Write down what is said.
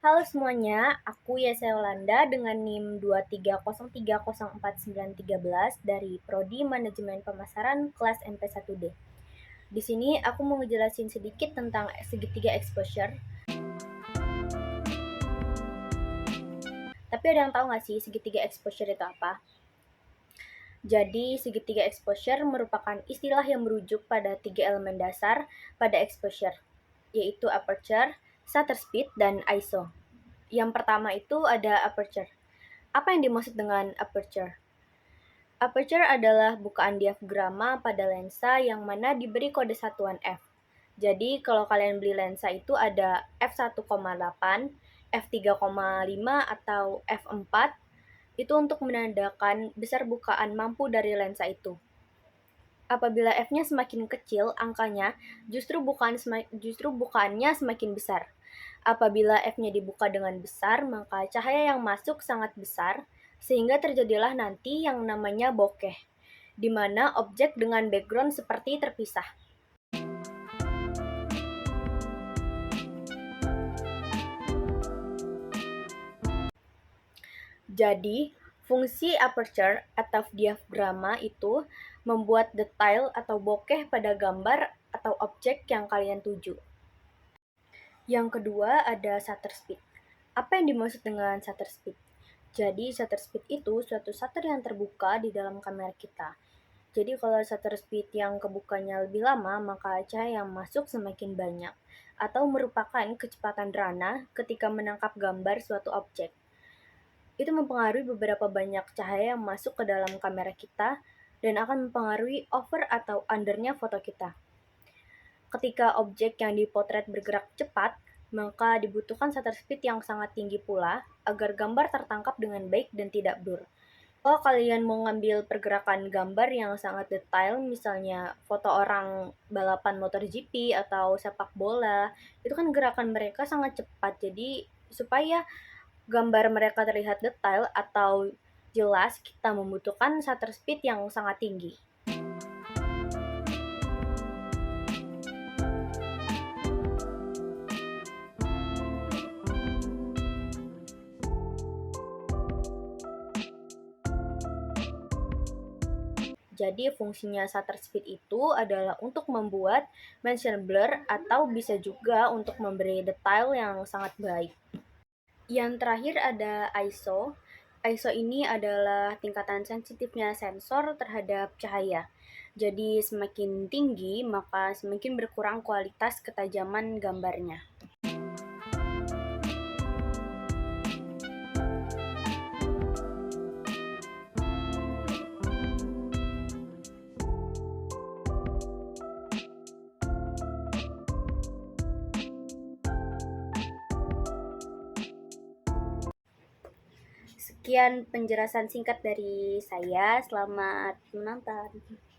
Halo semuanya, aku Yesa Yolanda dengan NIM 230304913 dari Prodi Manajemen Pemasaran kelas MP1D. Di sini aku mau ngejelasin sedikit tentang segitiga exposure. Tapi ada yang tahu nggak sih segitiga exposure itu apa? Jadi, segitiga exposure merupakan istilah yang merujuk pada tiga elemen dasar pada exposure, yaitu aperture, shutter speed, dan ISO. Yang pertama itu ada aperture. Apa yang dimaksud dengan aperture? Aperture adalah bukaan diafragma pada lensa yang mana diberi kode satuan f. Jadi, kalau kalian beli lensa itu ada f1,8, f3,5, atau f4, itu untuk menandakan besar bukaan mampu dari lensa itu. Apabila f-nya semakin kecil angkanya, justru bukaannya semakin besar. Apabila f-nya dibuka dengan besar, maka cahaya yang masuk sangat besar, sehingga terjadilah nanti yang namanya bokeh, di mana objek dengan background seperti terpisah. Jadi, fungsi aperture atau diafragma itu membuat detail atau bokeh pada gambar atau objek yang kalian tuju. Yang kedua ada shutter speed. Apa yang dimaksud dengan shutter speed? Jadi shutter speed itu suatu shutter yang terbuka di dalam kamera kita. Jadi kalau shutter speed yang kebukanya lebih lama, maka cahaya yang masuk semakin banyak, atau merupakan kecepatan rana ketika menangkap gambar suatu objek. Itu mempengaruhi beberapa banyak cahaya yang masuk ke dalam kamera kita, dan akan mempengaruhi over atau undernya foto kita. Ketika objek yang dipotret bergerak cepat, maka dibutuhkan shutter speed yang sangat tinggi pula agar gambar tertangkap dengan baik dan tidak blur. Kalau kalian mau ngambil pergerakan gambar yang sangat detail, misalnya foto orang balapan MotoGP atau sepak bola, itu kan gerakan mereka sangat cepat. Jadi supaya gambar mereka terlihat detail atau jelas, kita membutuhkan shutter speed yang sangat tinggi. Jadi fungsinya shutter speed itu adalah untuk membuat mention blur atau bisa juga untuk memberi detail yang sangat baik. Yang terakhir ada ISO. ISO ini adalah tingkatan sensitifnya sensor terhadap cahaya. Jadi semakin tinggi maka semakin berkurang kualitas ketajaman gambarnya. Sekian penjelasan singkat dari saya. Selamat menonton.